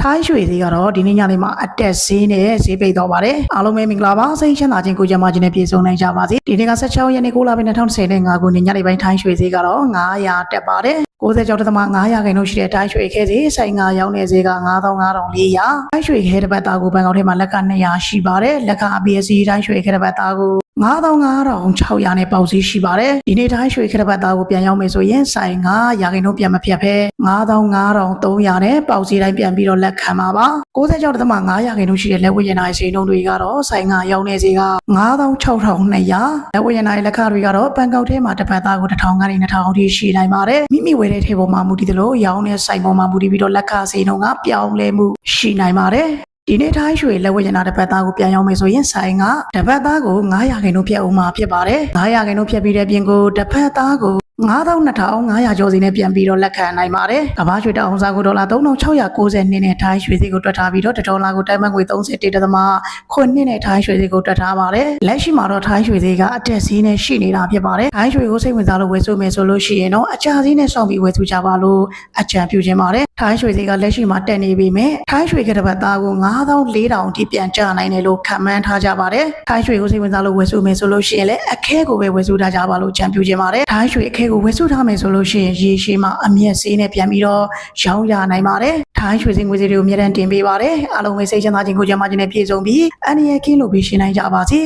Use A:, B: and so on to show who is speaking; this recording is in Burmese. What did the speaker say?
A: ထိုင်းရွှေဈေးကတော့ဒီနေ့ညနေမှာအတက်ဈေးနဲ့ဈေးပိတ်တော့ပါတယ်အားလုံးပဲမင်္ဂလာပါစိတ်ချမ်းသာခြင်းကိုကြမှာခြင်းနဲ့ပြည့်စုံနိုင်ကြပါစေဒီနေ့က16ရက်နေ့9လပိုင်း2025ခုနှစ်ညနေပိုင်းထိုင်းရွှေဈေးကတော့900တက်ပါတယ်96.500ခန့်လို့ရှိတဲ့တိုင်းရွှေခဲဈေးဆိုင်ငါရောင်းတဲ့ဈေးက95,400တိုင်းရွှေခဲတစ်ပတ်သားကိုဘန်ကောက်ထဲမှာလက်က200ရှိပါတယ်လက်ကအပီအစီတိုင်းရွှေခဲတစ်ပတ်သားကို95,600နဲ့ပေါက်ဈေးရှိပါတယ်ဒီနေ့တိုင်းရွှေခဲတစ်ပတ်သားကိုပြန်ရောက်မယ်ဆိုရင်ဆိုင်ငါရာခိုင်နှုန်းပြန်မဖြတ်ဖဲ95,300နဲ့ပေါက်ဈေးတိုင်းပြန်ပြီးတော့လက်ခံပါပါ96.500ခန့်လို့ရှိတဲ့လက်ဝဲရနာဈေးနှုန်းတွေကတော့ဆိုင်ငါရောင်းတဲ့ဈေးက96,200လက်ဝဲရနာလက်ခတွေကတော့ဘန်ကောက်ထဲမှာတစ်ပတ်သားကို1000ကနေ2000ထိရှိနိုင်ပါတယ်မိမိဝယ်တဲ့ထဲပေါ်မှာမူတည်သလိုရောင်းတဲ့ဆိုင်ပေါ်မှာမူတည်ပြီးတော့လက်ခဈေးနှုန်းကပြောင်းလဲမှုရှိနိုင်ပါတယ်ဒီနေ့ထိုင်းရွှေလက်ဝဲရနာတစ်ပတ်သားကိုပြန်ရောက်မယ်ဆိုရင်ဆိုင်ကတစ်ပတ်သားကို900ခန့်လို့ဖြတ်အောင်မှာဖြစ်ပါတယ်900ခန့်လို့ဖြတ်ပြီးတဲ့ပြင်ကိုတစ်ပတ်သားကို92,500ကျော်စီနဲ့ပြန်ပြီးတော့လက်ခံနိုင်ပါတယ်။ကမ္ဘာရွှေတအောင်စားကိုဒေါ်လာ3,690နဲ့ထိုင်းရွှေဈေးကိုတွက်ထားပြီးတော့ဒေါ်လာကိုတိုင်းမငွေ31.9နဲ့ထိုင်းရွှေဈေးကိုတွက်ထားပါတယ်။လက်ရှိမှာတော့ထိုင်းရွှေဈေးကအတက်ဈေးနဲ့ရှိနေတာဖြစ်ပါတယ်။ထိုင်းရွှေကိုစိတ်ဝင်စားလို့ဝယ်စုမယ်ဆိုလို့ရှိရင်တော့အကျဈေးနဲ့စောင့်ပြီးဝယ်စုကြပါလို့အကြံပြုခြင်းပါတယ်။ထိုင်းရွှေဈေးကလက်ရှိမှာတက်နေပြီမဲ့ထိုင်းရွှေကတစ်ပတ်သားကို94,000အထိပြန်ကျနိုင်တယ်လို့ခန့်မှန်းထားကြပါတယ်။ထိုင်းရွှေကိုစိတ်ဝင်စားလို့ဝယ်စုမယ်ဆိုလို့ရှိရင်လည်းအခဲကိုပဲဝယ်စုထားကြပါလို့အကြံပြုခြင်းပါတယ်။ထိုင်းရွှေအခဲကိုဝယ်စုထားမယ်ဆိုလို့ရှိရင်ရေရှည်မှာအမျက်ဈေးနဲ့ပြန်ပြီးတော့ရောင်းရနိုင်ပါတယ်ထိုင်းရွှေစင်ငွေစည်းတွေကိုအမြဲတမ်းတင်ပေးပါတယ်အားလုံးပဲစိတ်ချမ်းသာခြင်းကိုကြမှာခြင်းနဲ့ပြည့်စုံပြီးအန္တရာယ်ကင်းလို့ပြီးရှင်းနိုင်ကြပါစေ